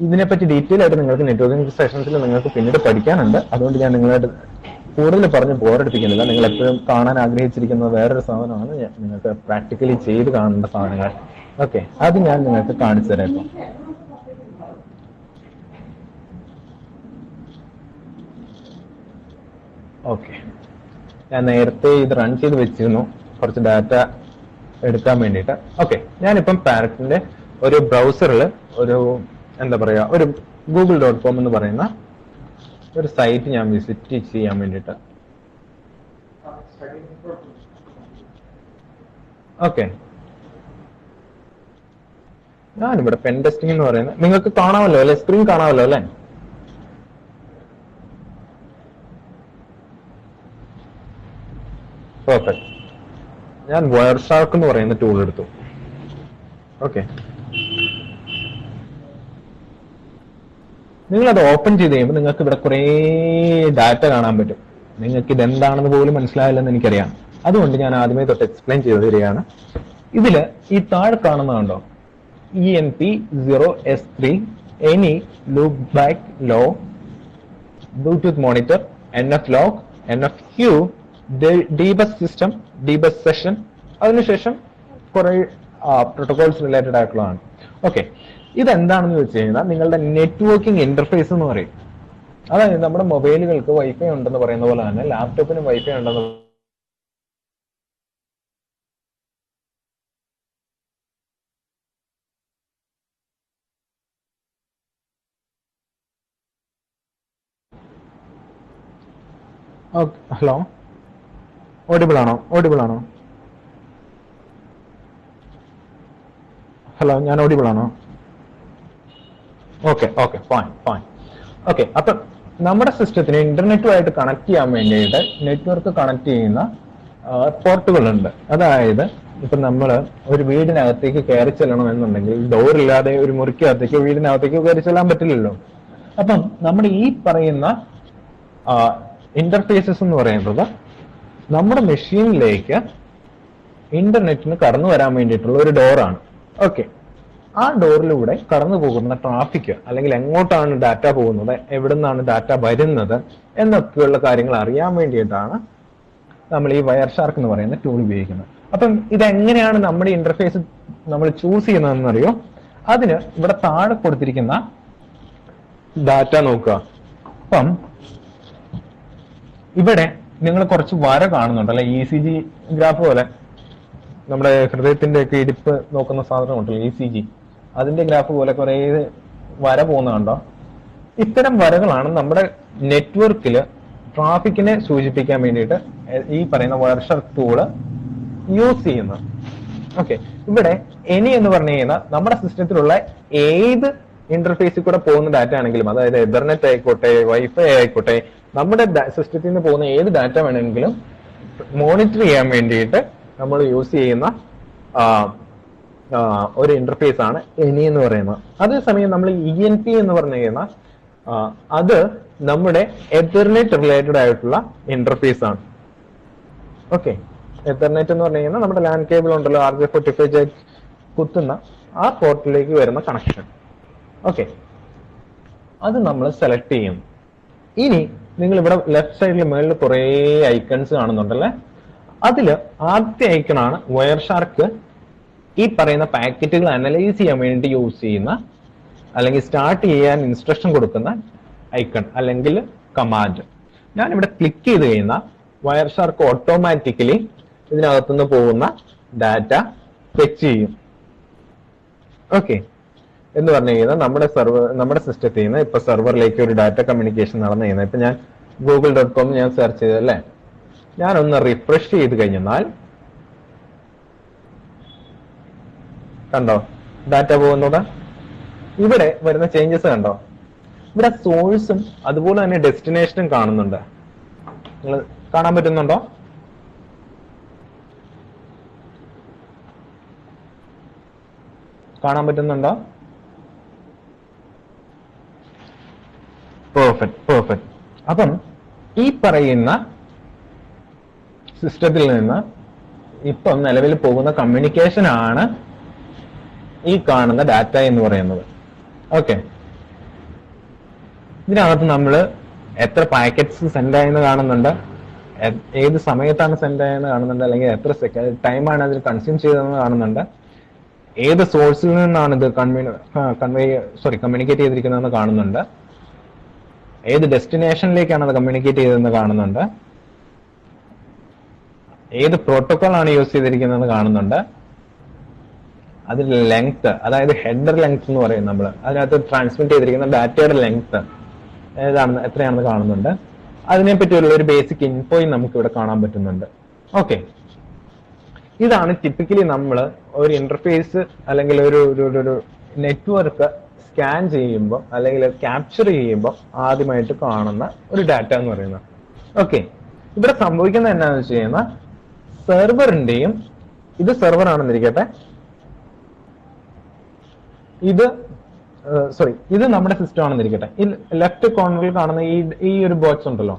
ഇതിനെപ്പറ്റി ഡീറ്റെയിൽ ആയിട്ട് നിങ്ങൾക്ക് നെറ്റ്വർക്കിംഗ് സെഷൻസിൽ നിങ്ങൾക്ക് പിന്നീട് പഠിക്കാനുണ്ട്. അതുകൊണ്ട് ഞാൻ നിങ്ങളായിട്ട് കൂടുതൽ പറഞ്ഞ് ബോറടിപ്പിക്കുന്നില്ല. നിങ്ങൾ എപ്പോഴും കാണാൻ ആഗ്രഹിച്ചിരിക്കുന്ന വേറൊരു സാധനമാണ് നിങ്ങൾക്ക് പ്രാക്ടിക്കലി ചെയ്ത് കാണേണ്ട സാധനങ്ങൾ. ഓക്കെ, അത് ഞാൻ നിങ്ങൾക്ക് കാണിച്ചു തരാം. ഇപ്പം ഓക്കെ, ഞാൻ നേരത്തെ ഇത് റൺ ചെയ്ത് വെച്ചിരുന്നു കുറച്ച് ഡാറ്റ എടുക്കാൻ വേണ്ടിയിട്ട്. ഓക്കെ, ഞാനിപ്പം പാരറ്റിന്റെ ഒരു ബ്രൗസറിൽ ഒരു എന്താ പറയാ ഒരു google.com എന്ന് പറയുന്ന ഒരു സൈറ്റ് ഞാൻ വിസിറ്റ് ചെയ്യാൻ വേണ്ടിയിട്ട്. ഓക്കെ, ഞാനിവിടെ പെൻ ടെസ്റ്റിംഗ് എന്ന് പറയുന്നത് നിങ്ങൾക്ക് കാണാമല്ലോ അല്ലെ? സ്ക്രീൻ കാണാമല്ലോ അല്ലെ? പെർഫെക്റ്റ്. ഞാൻ വയർഷാർക്ക് എന്ന് പറയുന്ന ടൂൾ എടുത്തു. ഓക്കെ, നിങ്ങളത് ഓപ്പൺ ചെയ്ത് കഴിയുമ്പോൾ നിങ്ങൾക്ക് ഇവിടെ കുറേ ഡാറ്റ കാണാൻ പറ്റും. നിങ്ങൾക്ക് ഇതെന്താണെന്ന് പോലും മനസ്സിലായില്ലെന്ന് എനിക്കറിയാം. അതുകൊണ്ട് ഞാൻ ആദ്യമേ തൊട്ട് എക്സ്പ്ലെയിൻ ചെയ്തു തരികയാണ്. ഇതില് ഈ താഴെ കാണുന്നതുണ്ടോ, EMP0S3 any loop back lo, bluetooth monitor, NF log, NF queue, dbus system, dbus session, അതിനുശേഷം കുറെ പ്രോട്ടോകോൾസ് റിലേറ്റഡ് ആയിട്ടുള്ളതാണ്. ഓക്കെ, ഇതെന്താണെന്ന് വെച്ച് കഴിഞ്ഞാൽ നിങ്ങളുടെ നെറ്റ്വർക്കിംഗ് ഇന്റർഫേസ് എന്ന് പറയും. അതായത് നമ്മുടെ മൊബൈലുകൾക്ക് വൈഫൈ ഉണ്ടെന്ന് പറയുന്ന പോലെ തന്നെ ലാപ്ടോപ്പിനും വൈഫൈ ഉണ്ടെന്ന് ഹലോ, ഓഡിബിൾ ആണോ? ഹലോ, ഞാൻ ഓഡിബിൾ ആണോ? Okay, fine. ഓക്കെ, അപ്പൊ നമ്മുടെ സിസ്റ്റത്തിന് ഇന്റർനെറ്റുമായിട്ട് കണക്ട് ചെയ്യാൻ വേണ്ടിയിട്ട് നെറ്റ്വർക്ക് കണക്ട് ചെയ്യുന്ന പോർട്ടുകളുണ്ട്. അതായത് ഇപ്പൊ നമ്മൾ ഒരു വീടിനകത്തേക്ക് കയറി ചെല്ലണം എന്നുണ്ടെങ്കിൽ ഡോറില്ലാതെ ഒരു മുറിക്കകത്തേക്ക് വീടിനകത്തേക്ക് കയറി ചെല്ലാൻ പറ്റില്ലല്ലോ. അപ്പം നമ്മുടെ ഈ പറയുന്ന ഇന്റർഫേസസ് എന്ന് പറയുന്നത് നമ്മുടെ മെഷീനിലേക്ക് ഇന്റർനെറ്റിന് കടന്നു വരാൻ വേണ്ടിയിട്ടുള്ള ഒരു ഡോറാണ്. ഓക്കെ, ആ ഡോറിലൂടെ കടന്നു പോകുന്ന ട്രാഫിക്, അല്ലെങ്കിൽ എങ്ങോട്ടാണ് ഡാറ്റ പോകുന്നത്, എവിടെ നിന്നാണ് ഡാറ്റ വരുന്നത് എന്നൊക്കെയുള്ള കാര്യങ്ങൾ അറിയാൻ വേണ്ടിയിട്ടാണ് നമ്മൾ ഈ വയർ ഷാർക്ക് എന്ന് പറയുന്ന ടൂൾ ഉപയോഗിക്കുന്നത്. അപ്പം ഇതെങ്ങനെയാണ് നമ്മുടെ ഇന്റർഫേസ് നമ്മൾ ചൂസ് ചെയ്യുന്നതെന്നറിയോ? അതിന് ഇവിടെ താഴെ കൊടുത്തിരിക്കുന്ന ഡാറ്റ നോക്കുക. അപ്പം ഇവിടെ നിങ്ങൾ കുറച്ച് വര കാണുന്നുണ്ട് അല്ലെ, ECG ഗ്രാഫ് പോലെ, നമ്മുടെ ഹൃദയത്തിന്റെ ഒക്കെ ഇടിപ്പ് നോക്കുന്ന സാധനം ഉണ്ടല്ലോ ECG, അതിന്റെ ഗ്രാഫ് പോലെ കുറെ വര പോകുന്നുണ്ടോ? ഇത്തരം വരകളാണ് നമ്മുടെ നെറ്റ്വർക്കില് ട്രാഫിക്കിനെ സൂചിപ്പിക്കാൻ വേണ്ടിയിട്ട് ഈ പറയുന്ന വയർ ഷാർക്ക് ടൂള് യൂസ് ചെയ്യുന്നത്. ഓക്കെ, ഇവിടെ എനി എന്ന് പറഞ്ഞു കഴിഞ്ഞാൽ നമ്മുടെ സിസ്റ്റത്തിലുള്ള ഏത് ഇന്റർഫേസിൽ കൂടെ പോകുന്ന ഡാറ്റ ആണെങ്കിലും, അതായത് എതർനെറ്റ് ആയിക്കോട്ടെ, വൈഫൈ ആയിക്കോട്ടെ, നമ്മുടെ സിസ്റ്റത്തിൽ നിന്ന് പോകുന്ന ഏത് ഡാറ്റ വേണമെങ്കിലും മോണിറ്റർ ചെയ്യാൻ വേണ്ടിയിട്ട് നമ്മൾ യൂസ് ചെയ്യുന്ന ഒരു ഇന്റർഫേസ് ആണ് എനി എന്ന് പറയുന്നത്. അതേസമയം നമ്മൾ ENP എന്ന് പറഞ്ഞു കഴിഞ്ഞാൽ അത് നമ്മുടെ എതർനെറ്റ് റിലേറ്റഡ് ആയിട്ടുള്ള ഇന്റർഫേസ് ആണ്. ഓക്കെ, എതർനെറ്റ് എന്ന് പറഞ്ഞു കഴിഞ്ഞാൽ നമ്മുടെ ലാൻഡ് കേബിൾ ഉണ്ടല്ലോ, RJ45 കുത്തുന്ന ആ പോർട്ടിലേക്ക് വരുന്ന കണക്ഷൻ. ഓക്കെ, അത് നമ്മൾ സെലക്ട് ചെയ്യും. ഇനി നിങ്ങൾ ഇവിടെ ലെഫ്റ്റ് സൈഡിൽ മുകളിൽ കുറെ ഐക്കൺസ് കാണുന്നുണ്ടല്ലേ, അതില് ആദ്യത്തെ ഐക്കണാണ് വയർ ഷാർക്ക് ഈ പറയുന്ന പാക്കറ്റുകൾ അനലൈസ് ചെയ്യാൻ വേണ്ടി യൂസ് ചെയ്യുന്ന, അല്ലെങ്കിൽ സ്റ്റാർട്ട് ചെയ്യാൻ ഇൻസ്ട്രക്ഷൻ കൊടുക്കുന്ന ഐക്കൺ അല്ലെങ്കിൽ കമാൻഡ്. ഞാൻ ഇവിടെ ക്ലിക്ക് ചെയ്ത് കഴിഞ്ഞാൽ വയർ ഷാർക്ക് ഓട്ടോമാറ്റിക്കലി ഇതിനകത്തുനിന്ന് പോകുന്ന ഡാറ്റ ഫെച്ച് ചെയ്യും. ഓക്കെ, എന്ന് പറഞ്ഞു കഴിഞ്ഞാൽ നമ്മുടെ സിസ്റ്റത്തിൽ നിന്ന് ഇപ്പൊ സെർവറിലേക്ക് ഒരു ഡാറ്റ കമ്മ്യൂണിക്കേഷൻ നടന്നു കഴിഞ്ഞാൽ, ഇപ്പൊ ഞാൻ google.com ഞാൻ സെർച്ച് ചെയ്തല്ലേ, ഞാനൊന്ന് റിഫ്രഷ് ചെയ്ത് കഴിഞ്ഞാൽ കണ്ടോ ഡാറ്റ പോകുന്നത്? ഇവിടെ വരുന്ന ചേഞ്ചസ് കണ്ടോ? ഇവിടെ സോഴ്സും അതുപോലെ തന്നെ ഡെസ്റ്റിനേഷനും കാണുന്നുണ്ട്. നിങ്ങൾ കാണാൻ പറ്റുന്നുണ്ടോ? പെർഫെക്റ്റ്. അപ്പം ഈ പറയുന്ന സിസ്റ്റത്തിൽ നിന്ന് ഇപ്പം നിലവിൽ പോകുന്ന കമ്മ്യൂണിക്കേഷൻ ആണ് ഈ കാണുന്ന ഡാറ്റ എന്ന് പറയുന്നത്. ഓക്കെ, ഇതിനകത്ത് നമ്മൾ എത്ര പാക്കറ്റ്സ് സെൻഡ് ആയെന്ന് കാണുന്നുണ്ട്, ഏത് സമയത്താണ് സെൻഡ് ആയെന്ന് കാണുന്നുണ്ട്, അല്ലെങ്കിൽ എത്ര ടൈമാണ് അതിൽ കൺസ്യൂം ചെയ്തതെന്ന് കാണുന്നുണ്ട്, ഏത് സോഴ്സിൽ നിന്നാണ് ഇത് കമ്മ്യൂണിക്കേറ്റ് ചെയ്തിരിക്കുന്നതെന്ന് കാണുന്നുണ്ട്, ഏത് ഡെസ്റ്റിനേഷനിലേക്കാണ് അത് കമ്മ്യൂണിക്കേറ്റ് ചെയ്തതെന്ന് കാണുന്നുണ്ട്, ഏത് പ്രോട്ടോകോൾ ആണ് യൂസ് ചെയ്തിരിക്കുന്നതെന്ന് കാണുന്നുണ്ട്, അതിന്റെ ലെങ്ത്, അതായത് ഹെഡർ ലെങ്ത് എന്ന് പറയും നമ്മൾ, അതിനകത്ത് ട്രാൻസ്മിറ്റ് ചെയ്തിരിക്കുന്ന ഡാറ്റയുടെ ലെങ്ത് എത്രയാണെന്ന് കാണുന്നുണ്ട്. അതിനെപ്പറ്റിയുള്ള ഒരു ബേസിക് ഇൻഫോയും നമുക്ക് ഇവിടെ കാണാൻ പറ്റുന്നുണ്ട്. ഓക്കെ, ഇതാണ് ടിപ്പിക്കലി നമ്മൾ ഒരു ഇന്റർഫേസ് അല്ലെങ്കിൽ ഒരു നെറ്റ്വർക്ക് സ്കാൻ ചെയ്യുമ്പോൾ അല്ലെങ്കിൽ ക്യാപ്ചർ ചെയ്യുമ്പോൾ ആദ്യമായിട്ട് കാണുന്ന ഒരു ഡാറ്റ എന്ന് പറയുന്നത്. ഓക്കെ, ഇവിടെ സംഭവിക്കുന്നത് എന്താണെന്ന് വെച്ച് കഴിഞ്ഞാൽ സെർവറിന്റെയും, ഇത് സെർവർ ആണെന്നിരിക്കട്ടെ, ഇത് നമ്മുടെ സിസ്റ്റം ആണെന്നിരിക്കട്ടെ, ഈ ലെഫ്റ്റ് കോർണറിൽ കാണുന്ന ഈ ഒരു ബോക്സ് ഉണ്ടല്ലോ,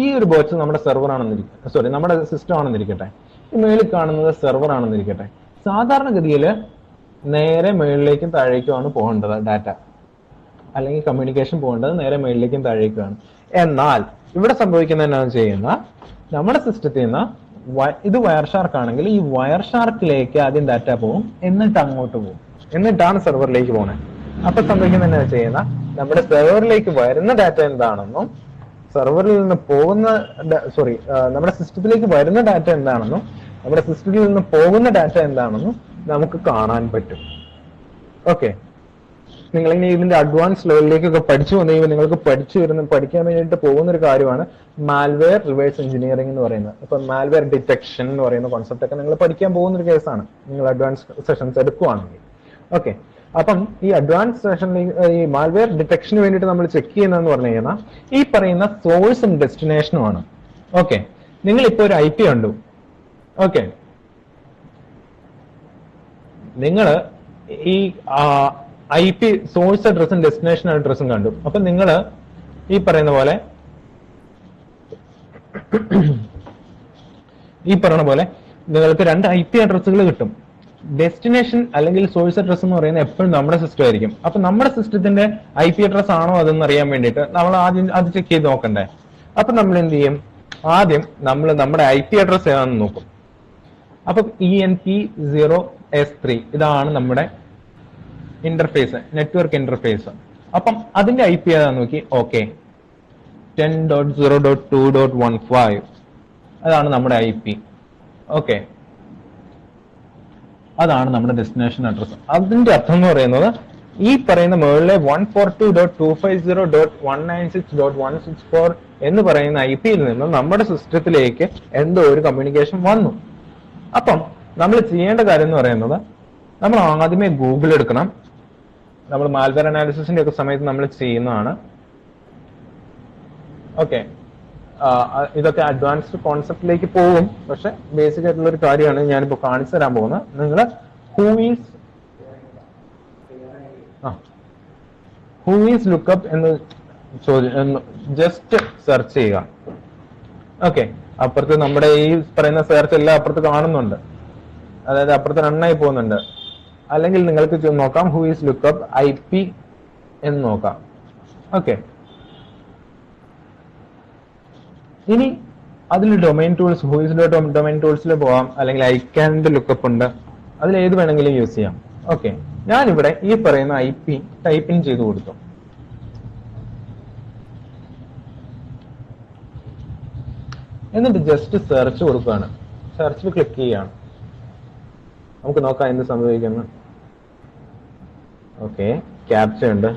ഈ ഒരു ബോക്സ് നമ്മുടെ സെർവർ ആണെന്നിരിക്കട്ടെ, സോറി നമ്മുടെ സിസ്റ്റം ആണെന്നിരിക്കട്ടെ, ഈ മേളിൽ കാണുന്നത് സെർവർ ആണെന്നിരിക്കട്ടെ. സാധാരണഗതിയിൽ നേരെ മേളിലേക്കും താഴേക്കുമാണ് പോകേണ്ടത് ഡാറ്റ, അല്ലെങ്കിൽ കമ്മ്യൂണിക്കേഷൻ പോകേണ്ടത് നേരെ മേളിലേക്കും താഴേക്കുമാണ്. എന്നാൽ ഇവിടെ സംഭവിക്കുന്നത് എന്താണെന്ന് ചെയ്യുന്ന നമ്മുടെ സിസ്റ്റത്തിൽ നിന്ന് ഇത് വയർ ഷാർക്ക് ആണെങ്കിൽ ഈ വയർ ഷാർക്കിലേക്ക് ആദ്യം ഡാറ്റ പോകും, എന്നിട്ട് അങ്ങോട്ട് പോകും, എന്നിട്ടാണ് സെർവറിലേക്ക് പോകുന്നത്. അപ്പൊ സംഭവിക്കുന്നത് എന്താ ചെയ്യുന്ന നമ്മുടെ സെർവറിലേക്ക് വരുന്ന ഡാറ്റ എന്താണെന്നും സെർവറിൽ നിന്ന് പോകുന്ന നമ്മുടെ സിസ്റ്റത്തിലേക്ക് വരുന്ന ഡാറ്റ എന്താണെന്നും നമ്മുടെ സിസ്റ്റത്തിൽ നിന്ന് പോകുന്ന ഡാറ്റ എന്താണെന്നും നമുക്ക് കാണാൻ പറ്റും. ഓക്കെ, നിങ്ങൾ ഇനി ഇതിന്റെ അഡ്വാൻസ് ലെവലിലേക്കൊക്കെ പഠിച്ചു വന്നു കഴിയുമ്പോൾ നിങ്ങൾക്ക് പഠിക്കാൻ വേണ്ടിയിട്ട് പോകുന്ന ഒരു കാര്യമാണ് മാൽവെയർ റിവേഴ്സ് എഞ്ചിനീയറിംഗ് എന്ന് പറയുന്നത്. ഇപ്പൊ മാൽവെയർ ഡിറ്റക്ഷൻ എന്ന് പറയുന്ന കോൺസെപ്റ്റ് ഒക്കെ നിങ്ങൾ പഠിക്കാൻ പോകുന്ന ഒരു കേസാണ് നിങ്ങൾ അഡ്വാൻസ് സെഷൻസ് എടുക്കുവാണെങ്കിൽ. ഓക്കെ, അപ്പം ഈ അഡ്വാൻസ് സെഷനിൽ ഈ മാൽവെയർ ഡിറ്റക്ഷന് വേണ്ടിയിട്ട് നമ്മൾ ചെക്ക് ചെയ്യുന്നതെന്ന് പറഞ്ഞു കഴിഞ്ഞാൽ ഈ പറയുന്ന സോഴ്സും ഡെസ്റ്റിനേഷനും ആണ്. ഓക്കെ, നിങ്ങൾ ഇപ്പൊ ഒരു IP കണ്ടു. ഓക്കെ, നിങ്ങൾ ഈ IP സോഴ്സ് അഡ്രസ്സും ഡെസ്റ്റിനേഷൻ അഡ്രസ്സും കണ്ടു. അപ്പൊ നിങ്ങൾ ഈ പറയുന്ന പോലെ നിങ്ങൾക്ക് 2 IP അഡ്രസ്സുകൾ കിട്ടും. ഡെസ്റ്റിനേഷൻ അല്ലെങ്കിൽ സോഴ്സ് അഡ്രസ് എന്ന് പറയുന്നത് എപ്പോഴും നമ്മുടെ സിസ്റ്റം ആയിരിക്കും. അപ്പൊ നമ്മുടെ സിസ്റ്റത്തിന്റെ IP അഡ്രസ് ആണോ അതെന്ന് അറിയാൻ വേണ്ടിയിട്ട് നമ്മൾ ആദ്യം അത് ചെക്ക് ചെയ്ത് നോക്കണ്ടേ. അപ്പൊ നമ്മൾ എന്ത് ചെയ്യും, ആദ്യം നമ്മൾ നമ്മുടെ IP അഡ്രസ് ഏതാണെന്ന് നോക്കും. അപ്പൊ ENP0S3 ഇതാണ് നമ്മുടെ ഇന്റർഫേസ്, നെറ്റ്വർക്ക് ഇന്റർഫേസ്. അപ്പം അതിന്റെ IP ഏതാന്ന് നോക്കി. ഓക്കെ, 10.0.2.15 അതാണ് നമ്മുടെ IP. ഓക്കെ, അതാണ് നമ്മുടെ ഡെസ്റ്റിനേഷൻ അഡ്രസ്. അതിന്റെ അർത്ഥം എന്ന് പറയുന്നത് ഈ പറയുന്ന മുകളിലെ 142.250.196.164 എന്ന് പറയുന്ന IP-യിൽ നിന്ന് നമ്മുടെ സിസ്റ്റത്തിലേക്ക് എന്തോ ഒരു കമ്മ്യൂണിക്കേഷൻ വന്നു. അപ്പം നമ്മൾ ചെയ്യേണ്ട കാര്യം എന്ന് പറയുന്നത് നമ്മൾ ആദ്യമേ ഗൂഗിൾ എടുക്കണം. നമ്മൾ മാൽവെയർ അനാലിസിസിന്റെ ഒക്കെ സമയത്ത് നമ്മൾ ചെയ്യുന്നതാണ്. ഓക്കെ, ഇതൊക്കെ അഡ്വാൻസ്ഡ് കോൺസെപ്റ്റിലേക്ക് പോകും, പക്ഷെ ബേസിക് ആയിട്ടുള്ള ഒരു കാര്യമാണ് ഞാനിപ്പോ കാണിച്ചു തരാൻ പോകുന്നത്. നിങ്ങൾ ഹൂ ഈസ് ലുക്കപ്പ് എന്ന് ജസ്റ്റ് സെർച്ച് ചെയ്യുക. ഓക്കെ, അപ്പുറത്ത് നമ്മുടെ ഈ പറയുന്ന സെർച്ച് എല്ലാം അപ്പുറത്ത് കാണുന്നുണ്ട്, അതായത് അപ്പുറത്ത് റണ്ണായി പോകുന്നുണ്ട്. അല്ലെങ്കിൽ നിങ്ങൾക്ക് നോക്കാം ഹൂ ഈസ് ലുക്കപ്പ് IP എന്ന് നോക്കാം. ഓക്കെ, ഇനി അതിൽ domain tools, who is domain ടൂൾസിൽ പോവാം, അല്ലെങ്കിൽ ഐക്കാൻഡ് ലുക്കപ്പ് ഉണ്ട്, അതിൽ ഏത് വേണമെങ്കിലും യൂസ് ചെയ്യാം. ഓക്കെ, ഞാനിവിടെ ഈ പറയുന്ന IP ടൈപ്പ് ഇൻ ചെയ്ത് കൊടുത്തു. എന്നിട്ട് ജസ്റ്റ് സെർച്ച് കൊടുക്കുകയാണ്. സെർച്ചിൽ ക്ലിക്ക് ചെയ്യുകയാണ്. നമുക്ക് നോക്കാം എന്ത് സംഭവിക്കുന്നു. ഓക്കെ, ക്യാപ്ച ഉണ്ട്.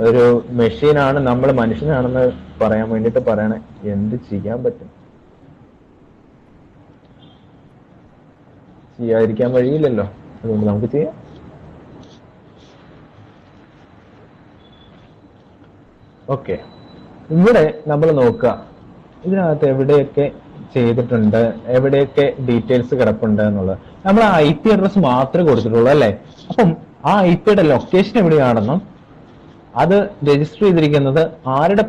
ഒരു മെഷീനാണ്, നമ്മൾ മനുഷ്യനാണെന്ന് പറയാൻ വേണ്ടിട്ട് പറയണേ. എന്ത് ചെയ്യാൻ പറ്റും, ചെയ്യാതിരിക്കാൻ വഴിയില്ലല്ലോ, അതുകൊണ്ട് നമുക്ക് ചെയ്യാം. ഓക്കെ, ഇവിടെ നമ്മൾ നോക്കുക, ഇതിനകത്ത് എവിടെയൊക്കെ ചെയ്തിട്ടുണ്ട്, എവിടെയൊക്കെ ഡീറ്റെയിൽസ് കിടപ്പുണ്ട് എന്നുള്ളത്. നമ്മൾ ആ IP അഡ്രസ് മാത്രമേ കൊടുത്തിട്ടുള്ളൂ അല്ലെ. അപ്പം ആ IPയുടെ ലൊക്കേഷൻ എവിടെയാണെന്നും അത് രജിസ്റ്റർ ചെയ്തിരിക്കുന്നത് ആരുടെ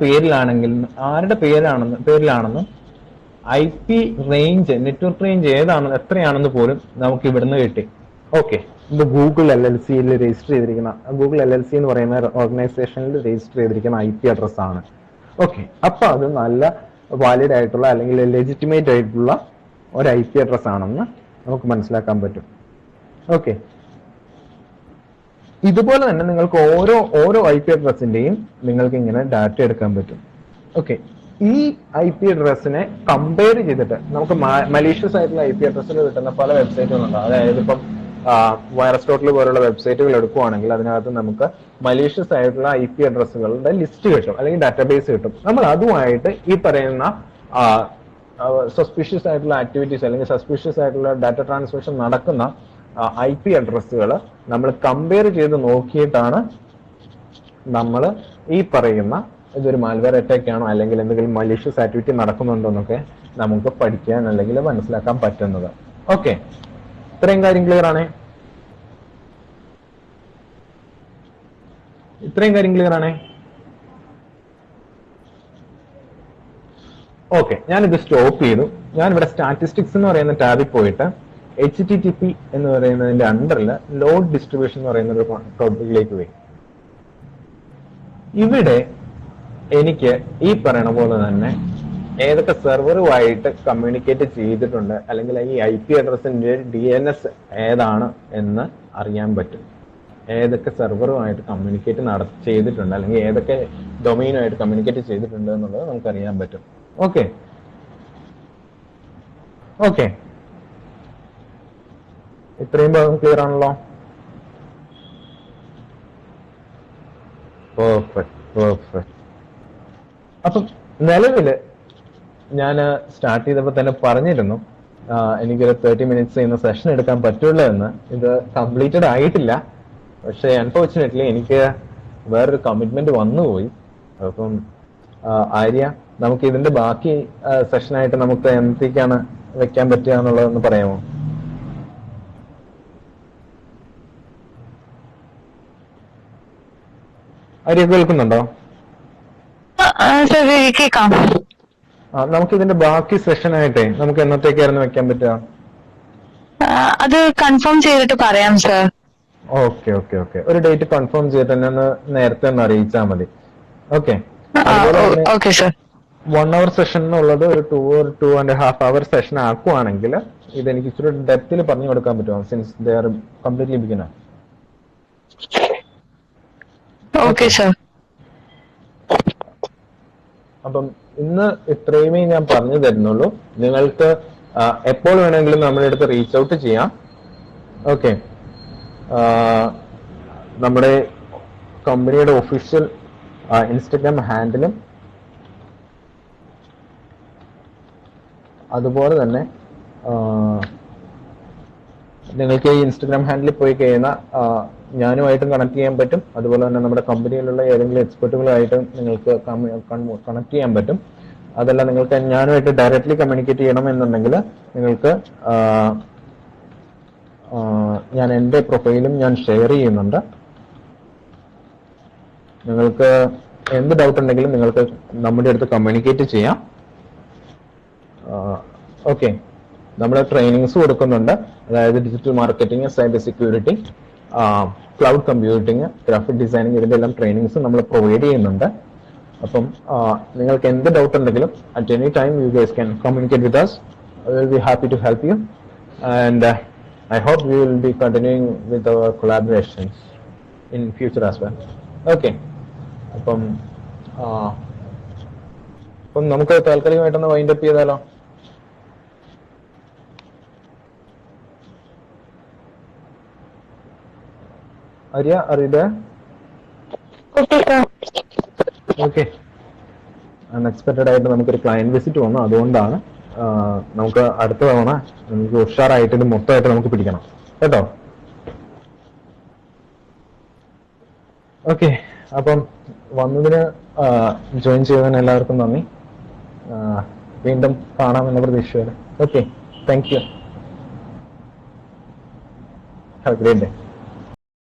പേരിലാണെന്നും IP റേഞ്ച്, നെറ്റ്വർക്ക് റേഞ്ച് എത്രയാണെന്ന് പോലും നമുക്ക് ഇവിടുന്ന് കിട്ടി. ഓക്കെ, ഇത് ഗൂഗിൾ LLC രജിസ്റ്റർ ചെയ്തിരിക്കുന്ന, ഗൂഗിൾ LLC എന്ന് പറയുന്ന ഓർഗനൈസേഷനിൽ രജിസ്റ്റർ ചെയ്തിരിക്കുന്ന IP അഡ്രസ് ആണ്. ഓക്കെ, അപ്പൊ അത് നല്ല വാലിഡ് ആയിട്ടുള്ള അല്ലെങ്കിൽ ലെജിറ്റിമേറ്റ് ആയിട്ടുള്ള ഒരു IP അഡ്രസ് ആണെന്ന് നമുക്ക് മനസ്സിലാക്കാൻ പറ്റും. ഓക്കെ, ഇതുപോലെ തന്നെ നിങ്ങൾക്ക് ഓരോ IP അഡ്രസ്സിന്റെയും നിങ്ങൾക്ക് ഇങ്ങനെ ഡാറ്റ എടുക്കാൻ പറ്റും. ഓക്കെ, ഈ IP അഡ്രസ്സിനെ കമ്പയർ ചെയ്തിട്ട് നമുക്ക് മലീഷ്യസ് ആയിട്ടുള്ള IP അഡ്രസ്സിൽ കിട്ടുന്ന പല വെബ്സൈറ്റുകളുണ്ട്. അതായത് ഇപ്പം വൈറസ്.ൽ പോലുള്ള വെബ്സൈറ്റുകൾ എടുക്കുവാണെങ്കിൽ അതിനകത്ത് നമുക്ക് മലീഷ്യസ് ആയിട്ടുള്ള IP അഡ്രസ്സുകളുടെ ലിസ്റ്റ് കിട്ടും, അല്ലെങ്കിൽ ഡാറ്റാബേസ് കിട്ടും. നമ്മൾ അതുമായിട്ട് ഈ പറയുന്ന സസ്പീഷ്യസ് ആയിട്ടുള്ള ആക്ടിവിറ്റീസ് അല്ലെങ്കിൽ സസ്പീഷ്യസ് ആയിട്ടുള്ള ഡാറ്റ ട്രാൻസ്മിഷൻ നടക്കുന്ന IP അഡ്രസ്സുകൾ നമ്മൾ കമ്പയർ ചെയ്ത് നോക്കിയിട്ടാണ് നമ്മൾ ഈ പറയുന്ന ഇതൊരു മാൽവെയർ അറ്റാക്ക് ആണോ അല്ലെങ്കിൽ എന്തെങ്കിലും മലീഷ്യസ് ആക്ടിവിറ്റി നടക്കുന്നുണ്ടോ എന്നൊക്കെ നമുക്ക് പഠിക്കാൻ അല്ലെങ്കിൽ മനസ്സിലാക്കാൻ പറ്റുന്നത്. ഓക്കെ, ഇത്രയും കാര്യം ക്ലിയർ ആണേ? ഓക്കെ, ഞാനിത് സ്റ്റോപ്പ് ചെയ്തു. ഞാനിവിടെ സ്റ്റാറ്റിസ്റ്റിക്സ് എന്ന് പറയുന്ന ടാബിൽ പോയിട്ട് HTTP എന്ന് പറയുന്നതിന്റെ അണ്ടറിൽ ലോഡ് ഡിസ്ട്രിബ്യൂഷൻ എന്ന് പറയുന്ന ഒരു ടോപ്പിക്കിലേക്ക് പോയി. ഇവിടെ എനിക്ക് ഈ പറയണ പോലെ തന്നെ ഏതൊക്കെ സെർവറുമായിട്ട് കമ്മ്യൂണിക്കേറ്റ് ചെയ്തിട്ടുണ്ട്, അല്ലെങ്കിൽ ഈ IP അഡ്രസ്സിന്റെ DNS ഏതാണ് എന്ന് അറിയാൻ പറ്റും. ഏതൊക്കെ സെർവറുമായിട്ട് കമ്മ്യൂണിക്കേറ്റ് ചെയ്തിട്ടുണ്ട്, അല്ലെങ്കിൽ ഏതൊക്കെ ഡൊമൈനുമായിട്ട് കമ്മ്യൂണിക്കേറ്റ് ചെയ്തിട്ടുണ്ട് എന്നുള്ളത് നമുക്ക് അറിയാൻ പറ്റും. ഓക്കെ ഓക്കെ, ഇത്രയും ഭാഗം ക്ലിയർ ആണല്ലോ? Perfect perfect. അപ്പം നിലവില് ഞാൻ സ്റ്റാർട്ട് ചെയ്തപ്പോൾ തന്നെ പറഞ്ഞിരുന്നു എനിക്കൊരു 30 minutes ചെയ്യുന്ന സെഷൻ എടുക്കാൻ പറ്റുള്ളൂ എന്ന്. ഇത് കംപ്ലീറ്റഡ് ആയിട്ടില്ല, പക്ഷെ അൺഫോർച്ചുനേറ്റ്ലി എനിക്ക് വേറൊരു കമ്മിറ്റ്മെന്റ് വന്നുപോയി. അപ്പം ആര്യ, നമുക്ക് ഇതിന്റെ ബാക്കി സെഷനായിട്ട് നമുക്ക് എന്തൊക്കെയാണ് വെക്കാൻ പറ്റുക എന്നുള്ളതെന്ന് പറയാമോ? ആര്യ കേൾക്കുന്നുണ്ടോ? കേൾക്കാം. നമുക്ക് ഇതിന്റെ ബാക്കി സെഷനായിട്ടേ നമുക്ക് എന്നത്തേക്കായിരുന്നു വെക്കാൻ പറ്റുക? അത് കൺഫേം ചെയ്തിട്ട് പറയാം സർ. ഓക്കെ ഓക്കെ ഓക്കെ, ഒരു ഡേറ്റ് കൺഫേം ചെയ്തിട്ട് തന്നെ ഒന്ന് നേരത്തെ ഒന്ന് അറിയിച്ചാൽ മതി. Okay, okay sir. 1 hour session എന്നുള്ളത് ഒരു 2 or 2.5 hour സെഷൻ ആക്കുവാണെങ്കിൽ ഇതെനിക്ക് ഇച്ചിരി ഡെപ്തിൽ പറഞ്ഞു കൊടുക്കാൻ പറ്റുമോ? Since they are completely beginner. Okay sir. അപ്പം ഇന്ന് ഇത്രയുമേ ഞാൻ പറഞ്ഞു തരുന്നുള്ളൂ. നിങ്ങൾക്ക് എപ്പോൾ വേണമെങ്കിലും നമ്മുടെ അടുത്ത് റീച്ച് ഔട്ട് ചെയ്യാം. ഓക്കെ, നമ്മുടെ കമ്പനിയുടെ ഒഫീഷ്യൽ ഇൻസ്റ്റഗ്രാം ഹാൻഡിലും അതുപോലെ തന്നെ നിങ്ങൾക്ക് ഈ ഇൻസ്റ്റഗ്രാം ഹാൻഡിൽ പോയി കഴിയുന്ന ഞാനുമായിട്ടും കണക്ട് ചെയ്യാൻ പറ്റും. അതുപോലെ തന്നെ നമ്മുടെ കമ്പനിയിലുള്ള ഏതെങ്കിലും എക്സ്പെർട്ടുകളായിട്ട് നിങ്ങൾക്ക് കണക്ട് ചെയ്യാൻ പറ്റും. അതല്ല നിങ്ങൾക്ക് ഞാനുമായിട്ട് ഡയറക്റ്റ്ലി കമ്മ്യൂണിക്കേറ്റ് ചെയ്യണം എന്നുണ്ടെങ്കിൽ നിങ്ങൾക്ക് ഞാൻ എൻ്റെ പ്രൊഫൈലും ഞാൻ ഷെയർ ചെയ്യുന്നുണ്ട്. നിങ്ങൾക്ക് എന്ത് ഡൗട്ട് ഉണ്ടെങ്കിലും നിങ്ങൾക്ക് നമ്മുടെ അടുത്ത് കമ്മ്യൂണിക്കേറ്റ് ചെയ്യാം. ഓക്കെ, നമ്മൾ ട്രെയിനിങ്സ് കൊടുക്കുന്നുണ്ട്. അതായത് digital marketing, cyber security, cloud computing, graphic designing, ഇതിന്റെ എല്ലാം ട്രെയിനിങ്സ് നമ്മൾ പ്രൊവൈഡ് ചെയ്യുന്നുണ്ട്. അപ്പം നിങ്ങൾക്ക് എന്ത് ഡൗട്ട് ഉണ്ടെങ്കിലും at any time you guys can communicate with us. I will be happy to help you, and I hope we will be continuing with our collaborations in future as well. Okay, അപ്പം നമുക്ക് താൽക്കാലികമായിട്ടൊന്ന് wind up ചെയ്താലോ? ആര്യ, അറിയില്ല? Okay, unexpected ആയിട്ട് നമുക്കൊരു client visit വന്നു. അതുകൊണ്ടാണ് നമുക്ക് അടുത്ത തവണ നമുക്ക് ഉഷാറായിട്ട് ഇത് മൊത്തമായിട്ട് നമുക്ക് പിടിക്കണം കേട്ടോ. ഓക്കെ, അപ്പം വന്നതിന് ജോയിൻ ചെയ്തതിന് എല്ലാവർക്കും നന്ദി. വീണ്ടും കാണാമെന്ന പ്രതീക്ഷയോടെ. Okay, thank you. Have A great day.